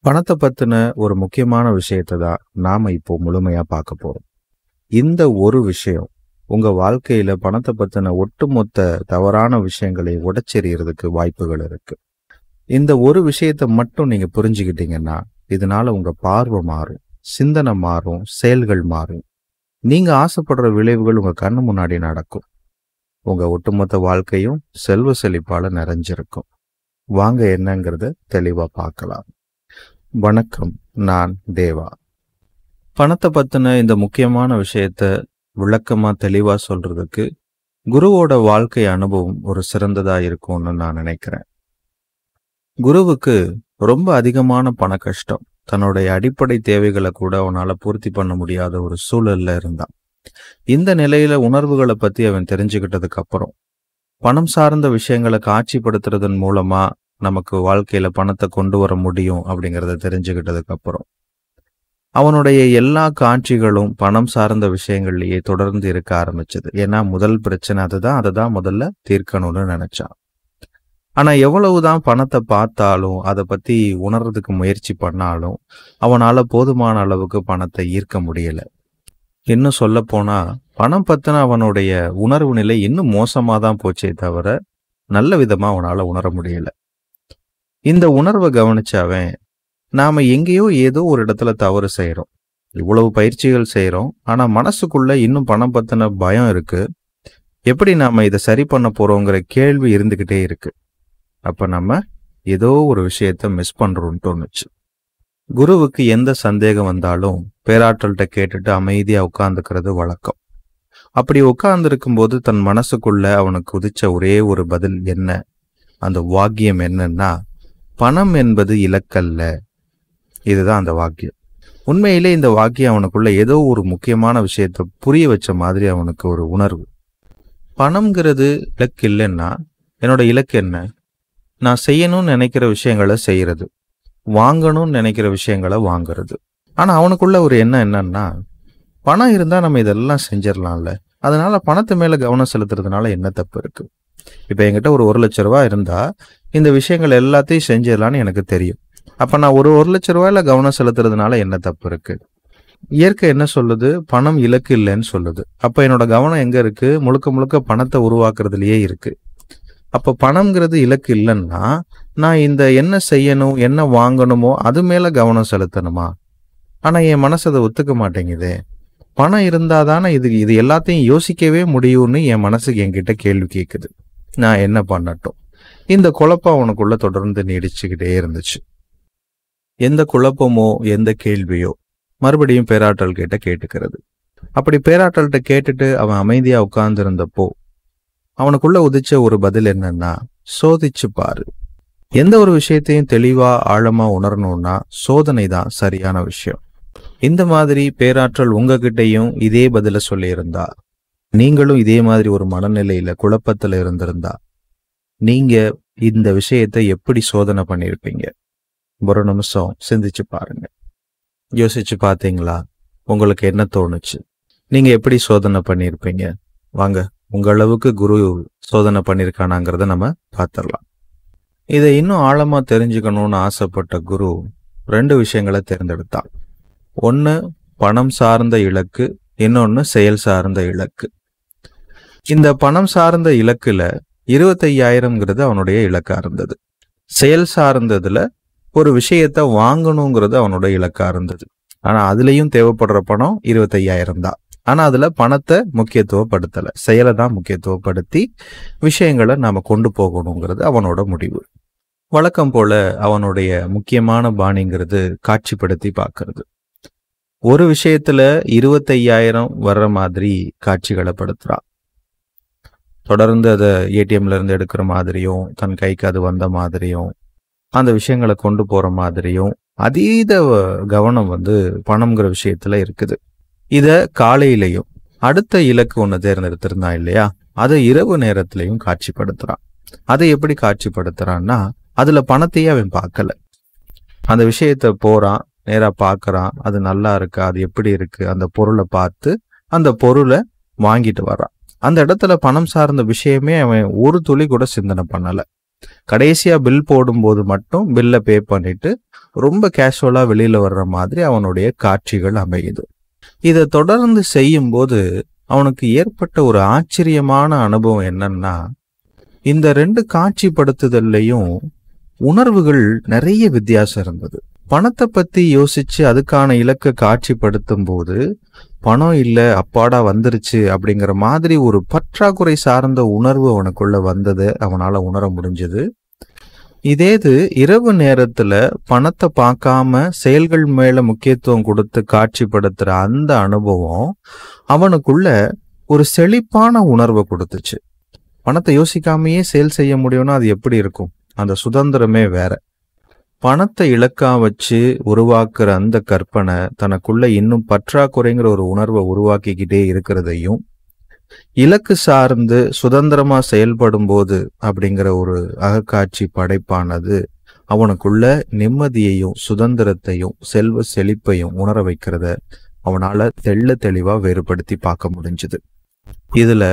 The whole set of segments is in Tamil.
பணத்தை பத்தின ஒரு முக்கியமான விஷயத்தை தான் நாம இப்போ முழுமையா பார்க்க போறோம். இந்த ஒரு விஷயம் உங்க வாழ்க்கையில பணத்தை பத்தின ஒட்டுமொத்த தவறான விஷயங்களை உடைச்செறியறதுக்கு வாய்ப்புகள் இருக்கு. இந்த ஒரு விஷயத்தை மட்டும் நீங்க புரிஞ்சுக்கிட்டீங்கன்னா, இதனால உங்க பார்வை மாறும், சிந்தனை மாறும், செயல்கள் மாறும். நீங்க ஆசைப்படுற விளைவுகள் உங்க கண்ணு முன்னாடி நடக்கும். உங்க ஒட்டுமொத்த வாழ்க்கையும் செல்வ செழிப்பால நிறைஞ்சிருக்கும். வாங்க என்னங்கிறத தெளிவா பார்க்கலாம். வணக்கம், நான் தேவா. பணத்தை பத்தின இந்த முக்கியமான விஷயத்த விளக்கமா தெளிவா சொல்றதுக்கு குருவோட வாழ்க்கை அனுபவம் ஒரு சிறந்ததா இருக்கும்னு நான் நினைக்கிறேன். குருவுக்கு ரொம்ப அதிகமான பண கஷ்டம். தன்னுடைய அடிப்படை தேவைகளை கூட அவனால பூர்த்தி பண்ண முடியாத ஒரு சூழல்ல இருந்தான். இந்த நிலையில உணர்வுகளை பத்தி அவன் தெரிஞ்சுக்கிட்டதுக்கு அப்புறம் பணம் சார்ந்த விஷயங்களை காட்சிப்படுத்துறதன் மூலமா நமக்கு வாழ்க்கையில பணத்தை கொண்டு வர முடியும் அப்படிங்கிறத தெரிஞ்சுக்கிட்டதுக்கு அப்புறம் அவனுடைய எல்லா காட்சிகளும் பணம் சார்ந்த விஷயங்கள்லயே தொடர்ந்து இருக்க ஆரம்பிச்சது. ஏன்னா முதல் பிரச்சனை அதை தான் முதல்ல தீர்க்கணும்னு நினைச்சான். ஆனா எவ்வளவுதான் பணத்தை பார்த்தாலும் அதை பத்தி உணர்றதுக்கு முயற்சி பண்ணாலும் அவனால போதுமான அளவுக்கு பணத்தை ஈர்க்க முடியல. இன்னும் சொல்ல போனா பணம் பத்தின அவனுடைய உணர்வு நிலை இன்னும் மோசமா தான் போச்சே தவிர நல்ல விதமா அவனால உணர முடியல. இந்த உணர்வை கவனிச்ச அவன், நாம எங்கேயோ ஏதோ ஒரு இடத்துல தவறு செய்யறோம், இவ்வளவு பயிற்சிகள் செய்யறோம், ஆனா மனசுக்குள்ள இன்னும் பணம் பத்தின பயம் இருக்கு. எப்படி நாம இதை சரி பண்ண போறோங்கிற கேள்வி இருந்துகிட்டே இருக்கு. அப்ப நம்ம ஏதோ ஒரு விஷயத்த மிஸ் பண்றோம்னு தோணுச்சு. குருவுக்கு எந்த சந்தேகம் வந்தாலும் பேராற்றல்கிட்ட கேட்டுட்டு அமைதியா உட்கார்ந்துக்கிறது வழக்கம். அப்படி உட்கார்ந்து இருக்கும்போது தன் மனசுக்குள்ள அவனுக்கு உதிச்ச ஒரே ஒரு பதில் என்ன, அந்த வாக்கியம் என்னன்னா, பணம் என்பது இலக்கல்ல. இதுதான் அந்த வாக்கியம். உண்மையிலே இந்த வாக்கியம் அவனுக்குள்ள ஏதோ ஒரு முக்கியமான விஷயத்த புரிய வச்ச மாதிரி அவனுக்கு ஒரு உணர்வு. பணம்ங்கிறது இலக்கு இல்லைன்னா என்னோட இலக்கு என்ன? நான் செய்யணும்னு நினைக்கிற விஷயங்களை செய்யறது, வாங்கணும்னு நினைக்கிற விஷயங்களை வாங்குறது. ஆனா அவனுக்குள்ள ஒரு எண்ணம் என்னன்னா, பணம் இருந்தா நம்ம இதெல்லாம் செஞ்சிடலாம்ல, அதனால பணத்து மேல கவனம் செலுத்துறதுனால என்ன தப்பு இருக்கு? இப்ப என்கிட்ட ஒரு 1,00,000 இருந்தா இந்த விஷயங்கள் எல்லாத்தையும் செஞ்சிடலான்னு எனக்கு தெரியும். அப்ப நான் ஒரு 1,00,000 கவனம் செலுத்துறதுனால என்ன தப்பு இருக்கு? இயற்கை என்ன சொல்லுது? பணம் இலக்கு இல்லைன்னு சொல்லுது. அப்ப என்னோட கவனம் எங்க இருக்கு? முழுக்க முழுக்க பணத்தை உருவாக்குறதுலயே இருக்கு. அப்ப பணம்ங்கிறது இலக்கு இல்லைன்னா நான் இந்த என்ன செய்யணும், என்ன வாங்கணுமோ அது மேல கவனம் செலுத்தணுமா? ஆனா என் மனசு அதை ஒத்துக்க மாட்டேங்குதே. பணம் இருந்தாதானே இது எல்லாத்தையும் யோசிக்கவே முடியும்னு என் மனசுக்கு என்கிட்ட கேள்வி கேட்குது. நான் என்ன பண்ணட்டும்? இந்த குழப்பம் அவனுக்குள்ள தொடர்ந்து நீடிச்சுக்கிட்டே இருந்துச்சு. எந்த குழப்பமோ எந்த கேள்வியோ மறுபடியும் பேராற்றல் கிட்ட கேட்டுக்கிறது. அப்படி பேராற்றல்கிட்ட கேட்டுட்டு அவன் அமைதியா உட்கார்ந்து இருந்தப்போ அவனுக்குள்ள உதிச்ச ஒரு பதில் என்னன்னா, சோதிச்சு பாரு. எந்த ஒரு விஷயத்தையும் தெளிவா ஆழமா உணரணும்னா சோதனை தான் சரியான விஷயம். இந்த மாதிரி பேராற்றல் உங்ககிட்டையும் இதே பதில சொல்லியிருந்தா, நீங்களும் இதே மாதிரி ஒரு மனநிலையில குழப்பத்துல இருந்திருந்தா, நீங்க இந்த விஷயத்தை எப்படி சோதனை பண்ணியிருப்பீங்க? ஒரு நிமிஷம் சிந்திச்சு பாருங்க. யோசிச்சு பார்த்தீங்களா? உங்களுக்கு என்ன தோணுச்சு? நீங்க எப்படி சோதனை பண்ணியிருப்பீங்க? வாங்க, உங்க அளவுக்கு குரு சோதனை பண்ணியிருக்கானாங்கிறத நம்ம பார்த்துடலாம். இதை இன்னும் ஆழமா தெரிஞ்சுக்கணும்னு ஆசைப்பட்ட குரு 2 விஷயங்களை தேர்ந்தெடுத்தான். ஒன்று பணம் சார்ந்த இலக்கு, இன்னொன்னு செயல் சார்ந்த இலக்கு. இந்த பணம் சார்ந்த இலக்குல 25,000ங்கிறது அவனுடைய இலக்கா இருந்தது. செயல் சார்ந்ததுல ஒரு விஷயத்த வாங்கணுங்கிறது அவனுடைய இலக்கா இருந்தது. ஆனா அதுலயும் தேவைப்படுற பணம் 25,000 தான். ஆனா அதுல பணத்தை முக்கியத்துவப்படுத்தல, செயலை தான் முக்கியத்துவப்படுத்தி விஷயங்களை நாம கொண்டு போகணுங்கிறது அவனோட முடிவு. வழக்கம் போல அவனுடைய முக்கியமான பாணிங்கிறது காட்சிப்படுத்தி பார்க்கறது. ஒரு விஷயத்துல 25,000 வர்ற மாதிரி காட்சிகளை படுத்துறான். தொடர்ந்து அதை ஏடிஎம்ல இருந்து எடுக்கிற மாதிரியும், தன் கைக்கு அது வந்த மாதிரியும், அந்த விஷயங்களை கொண்டு போற மாதிரியும் அதீத கவனம் பணம்ங்கிற விஷயத்துல இருக்குது. இத காலையிலையும் அடுத்த இலக்கு ஒன்று தேர்ந்தெடுத்திருந்தான் இல்லையா, அதை இரவு நேரத்திலையும் காட்சிப்படுத்துறான். அதை எப்படி காட்சிப்படுத்துறான்னா, அதுல பணத்தையே அவன் பார்க்கல. அந்த விஷயத்த போறான், நேரா பார்க்கறான், அது நல்லா இருக்கா, அது எப்படி இருக்கு, அந்த பொருளை பார்த்து அந்த பொருளை வாங்கிட்டு வர்றான். அந்த இடத்துல பணம் சார்ந்த விஷயமே அவன் ஒரு துளி கூட சிந்தனை பண்ணல. கடைசியா பில் போடும்போது மட்டும் பில்லை பே பண்ணிட்டு ரொம்ப கேஷுவலா வெளியில வர்ற மாதிரி அவனுடைய காட்சிகள் அமையுது. இதை தொடர்ந்து செய்யும்போது அவனுக்கு ஏற்பட்ட ஒரு ஆச்சரியமான அனுபவம் என்னன்னா, இந்த 2 காட்சிப்படுத்துதல்லையும் உணர்வுகள் நிறைய வித்தியாசம் இருந்தது. பணத்தை பத்தி யோசிச்சு அதுக்கான இலக்கை காட்சிப்படுத்தும் போது பணம் இல்ல, அப்பாடா வந்துருச்சு அப்படிங்கிற மாதிரி ஒரு பற்றாக்குறை சார்ந்த உணர்வு அவனுக்குள்ள வந்தது அவனால உணர முடிஞ்சது. இதேது இரவு நேரத்துல பணத்தை பார்க்காம செயல்கள் மேல முக்கியத்துவம் கொடுத்து காட்சிப்படுத்துற அந்த அனுபவம் அவனுக்குள்ள ஒரு செழிப்பான உணர்வை கொடுத்துச்சு. பணத்தை யோசிக்காமையே செயல் செய்ய முடியும்னா அது எப்படி இருக்கும்? அந்த சுதந்திரமே வேற. பணத்தை இலக்கா வச்சு உருவாக்குற அந்த கற்பனை தனக்குள்ள இன்னும் பற்றாக்குறைங்கிற ஒரு உணர்வை உருவாக்கிக்கிட்டே இருக்கிறதையும், இலக்கு சார்ந்து சுதந்திரமா செயல்படும் போது அப்படிங்கிற ஒரு அகக்காட்சி படைப்பானது அவனுக்குள்ள நிம்மதியையும் சுதந்திரத்தையும் செல்வ செழிப்பையும் உணர வைக்கிறத அவனால தெள்ள தெளிவா வேறுபடுத்தி பார்க்க முடிஞ்சுது. இதுல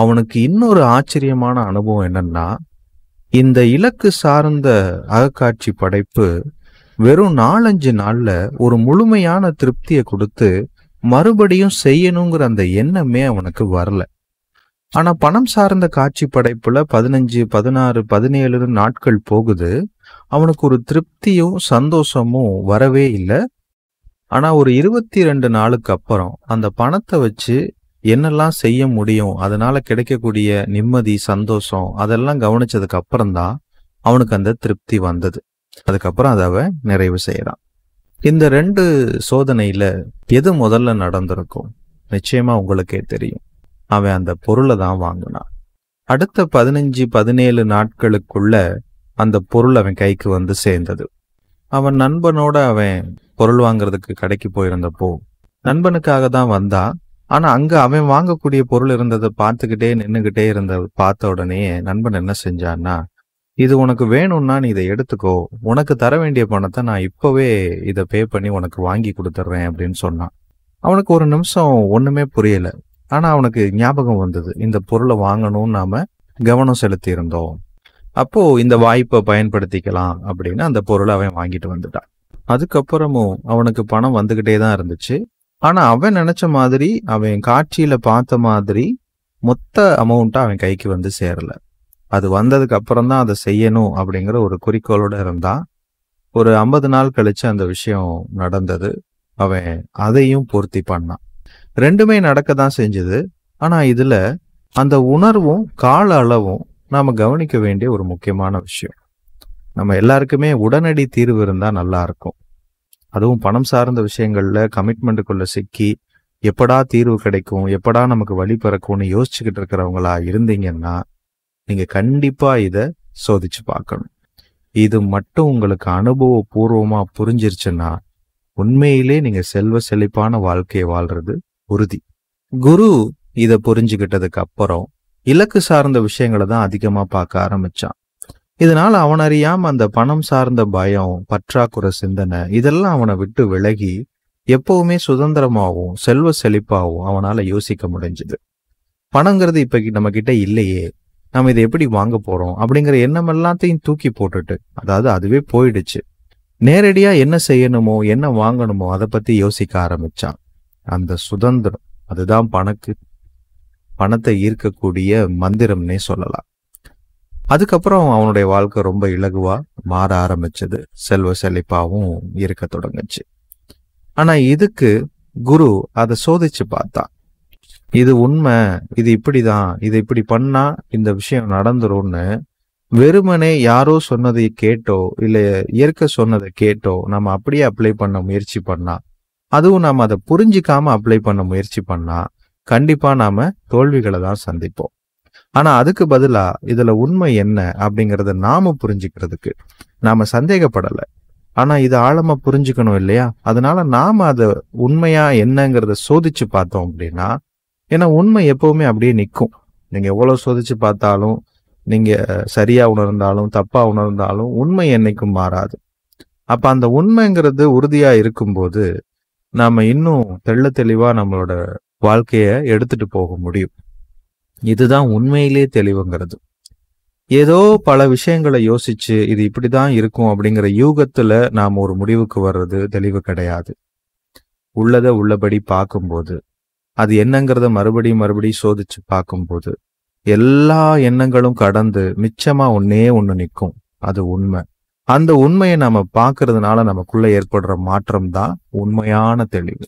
அவனுக்கு இன்னொரு ஆச்சரியமான அனுபவம் என்னன்னா, இந்த இலக்கு சார்ந்த அகக்காட்சி படைப்பு வெறும் 4-5 நாள்ல ஒரு முழுமையான திருப்தியை கொடுத்து மறுபடியும் செய்யணுங்கிற அந்த எண்ணமே அவனுக்கு வரல. ஆனா பணம் சார்ந்த காட்சி படைப்புல 15, 16, 17 நாட்கள் போகுது. அவனுக்கு ஒரு திருப்தியும் சந்தோஷமும் வரவே இல்லை. ஆனா ஒரு 22 நாளுக்கு அப்புறம் அந்த பணத்தை வச்சு என்னெல்லாம் செய்ய முடியும், அதனால கிடைக்கக்கூடிய நிம்மதி சந்தோஷம் அதெல்லாம் கவனிச்சதுக்கு அப்புறம் தான் அவனுக்கு அந்த திருப்தி வந்தது. அதுக்கப்புறம் அதை அவன் நிறைவு செய்யறான். இந்த 2 சோதனையில எது முதல்ல நடந்திருக்கும்? நிச்சயமா உங்களுக்கே தெரியும். அவன் அந்த பொருளை தான் வாங்கினான். அடுத்த 15, 17 நாட்களுக்குள்ள அந்த பொருள் அவன் கைக்கு வந்து சேர்ந்தது. அவன் நண்பனோட அவன் பொருள் வாங்குறதுக்கு கடைக்கு போயிருந்தப்போ நண்பனுக்காக தான் வந்தான். ஆனா அங்க அவன் வாங்கக்கூடிய பொருள் இருந்ததை பார்த்துக்கிட்டே நின்னுகிட்டே பார்த்த உடனே நண்பன் என்ன செஞ்சான்னா, இது உனக்கு வேணும்னா நீ இதை எடுத்துக்கோ, உனக்கு தர வேண்டிய பணத்தை நான் இப்பவே இதை பே பண்ணி உனக்கு வாங்கி கொடுத்துட்றேன் அப்படின்னு சொன்னான். அவனுக்கு ஒரு நிமிஷம் ஒண்ணுமே புரியல. ஆனா அவனுக்கு ஞாபகம் வந்தது, இந்த பொருளை வாங்கணும்னு நாம கவனம் செலுத்தி இருந்தோம். அப்போ இந்த வாய்ப்பை பயன்படுத்திக்கலாம் அப்படின்னு அந்த பொருளை அவன் வாங்கிட்டு வந்துட்டான். அதுக்கப்புறமும் அவனுக்கு பணம் வந்துகிட்டே தான் இருந்துச்சு. ஆனா அவன் நினைச்ச மாதிரி, அவன் காட்சியில பார்த்த மாதிரி மொத்த அமௌண்ட்டா அவன் கைக்கு வந்து சேரல. அது வந்ததுக்கு அப்புறம் தான் அதை செய்யணும் அப்படிங்கிற ஒரு குறிக்கோளோட இருந்தான். ஒரு 50 நாள் கழிச்சு அந்த விஷயம் நடந்தது. அவன் அதையும் பூர்த்தி பண்ணான். 2மே நடக்க தான் செஞ்சது. ஆனா இதுல அந்த உணர்வும் கால அளவும் நாம கவனிக்க வேண்டிய ஒரு முக்கியமான விஷயம். நம்ம எல்லாருக்குமே உடனடி தீர்வு இருந்தா நல்லா இருக்கும். அதுவும் பணம் சார்ந்த விஷயங்கள்ல கமிட்மெண்ட்டுக்குள்ள சிக்கி எப்படா தீர்வு கிடைக்கும், எப்படா நமக்கு வழி பிறக்கும்னு யோசிச்சுக்கிட்டு இருக்கிறவங்களா இருந்தீங்கன்னா நீங்க கண்டிப்பா இதை சோதிச்சு பார்க்கணும். இது மட்டும் உங்களுக்கு அனுபவபூர்வமா புரிஞ்சிருச்சுன்னா உண்மையிலே நீங்க செல்வ செழிப்பான வாழ்க்கையை வாழ்றது உறுதி. குரு இதை புரிஞ்சுக்கிட்டதுக்கு அப்புறம் இலக்கு சார்ந்த விஷயங்களை தான் அதிகமா பார்க்க ஆரம்பிச்சான். இதனால அவன் அறியாம அந்த பணம் சார்ந்த பயம், பற்றாக்குறை சிந்தனை இதெல்லாம் அவனை விட்டு விலகி எப்பவுமே சுதந்திரமாகவும் செல்வ செழிப்பாகவும் அவனால யோசிக்க முடிஞ்சுது. பணங்கிறது இப்ப நம்ம கிட்ட இல்லையே, நம்ம இதை எப்படி வாங்க போறோம் அப்படிங்கிற எண்ணம் எல்லாத்தையும் தூக்கி போட்டுட்டு, அதாவது அதுவே போயிடுச்சு. நேரடியா என்ன செய்யணுமோ என்ன வாங்கணுமோ அதை பத்தி யோசிக்க ஆரம்பிச்சான். அந்த சுதந்திரம் அதுதான் பணத்தை ஈர்க்கக்கூடிய மந்திரம்னே சொல்லலாம். அதுக்கப்புறம் அவனுடைய வாழ்க்கை ரொம்ப இலகுவா மாற ஆரம்பிச்சது, செல்வ செழிப்பாவும் இருக்க தொடங்குச்சு. ஆனா இதுக்கு குரு அதை சோதிச்சு பார்த்தான். இது உண்மை, இது இப்படிதான், இது இப்படி பண்ணா இந்த விஷயம் நடந்துரும்னு வெறுமனே யாரோ சொன்னதை கேட்டோ இல்ல இயற்கை சொன்னதை கேட்டோ நம்ம அப்படியே அப்ளை பண்ண முயற்சி பண்ணா, அதுவும் நாம அதை புரிஞ்சிக்காம அப்ளை பண்ண முயற்சி பண்ணா கண்டிப்பா நாம தோல்விகளை தான் சந்திப்போம். ஆனா அதுக்கு பதிலா இதுல உண்மை என்ன அப்படிங்கறத நாம புரிஞ்சுக்கிறதுக்கு நாம சந்தேகப்படல. ஆனா இது ஆழமா புரிஞ்சுக்கணும் இல்லையா? அதனால நாம அதை உண்மையா என்னங்கிறத சோதிச்சு பார்த்தோம் அப்படின்னா, ஏன்னா உண்மை எப்பவுமே அப்படியே நிற்கும். நீங்க எவ்வளவு சோதிச்சு பார்த்தாலும், நீங்க சரியா உணர்ந்தாலும் தப்பா உணர்ந்தாலும் உண்மை என்னைக்கும் மாறாது. அப்ப அந்த உண்மைங்கிறது உறுதியா இருக்கும்போது நாம இன்னும் தெள்ள தெளிவா நம்மளோட வாழ்க்கைய எடுத்துட்டு போக முடியும். இதுதான் உண்மையிலே தெளிவுங்கிறது. ஏதோ பல விஷயங்களை யோசிச்சு இது இப்படிதான் இருக்கும் அப்படிங்கிற யூகத்துல நாம ஒரு முடிவுக்கு வர்றது தெளிவு கிடையாது. உள்ளத உள்ளபடி பார்க்கும்போது, அது என்னங்கிறத மறுபடியும் மறுபடியும் சோதிச்சு பார்க்கும்போது, எல்லா எண்ணங்களும் கடந்து மிச்சமா ஒன்னே ஒண்ணு நிற்கும். அது உண்மை. அந்த உண்மையை நாம பார்க்கறதுனால நமக்குள்ள ஏற்படுற மாற்றம் தான் உண்மையான தெளிவு.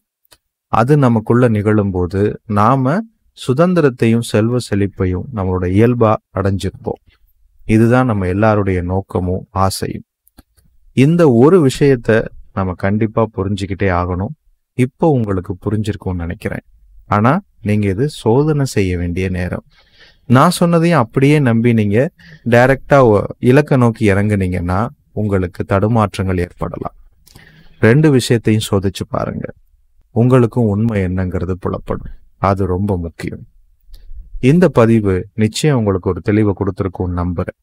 அது நமக்குள்ள நிகழும்போது நாம சுதந்திரத்தையும் செல்வ செழிப்பையும் நம்மளோட இயல்பா அடைஞ்சிருப்போம். இதுதான் நம்ம எல்லாருடைய நோக்கமும் ஆசையும். இந்த ஒரு விஷயத்த நம்ம கண்டிப்பா புரிஞ்சுக்கிட்டே ஆகணும். இப்போ உங்களுக்கு புரிஞ்சிருக்கும்னு நினைக்கிறேன். ஆனா நீங்க இது சோதனை செய்ய வேண்டிய நேரம். நான் சொன்னதையும் அப்படியே நம்பி நீங்க டைரக்டா இலக்க நோக்கி இறங்குனீங்கன்னா உங்களுக்கு தடுமாற்றங்கள் ஏற்படலாம். 2 விஷயத்தையும் சோதிச்சு பாருங்க. உங்களுக்கும் உண்மை என்னங்கிறது புலப்படும். அது ரொம்ப முக்கியம். இந்த பதிவு நிச்சயம் உங்களுக்கு ஒரு தெளிவை கொடுத்திருக்கும் நம்புறேன்.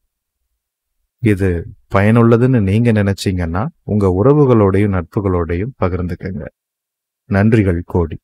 இது பயனுள்ளதுன்னு நீங்க நினைச்சீங்கன்னா உங்க உறவுகளோடையும் நட்புகளோடையும் பகிர்ந்துக்கங்க. நன்றிகள் கோடி.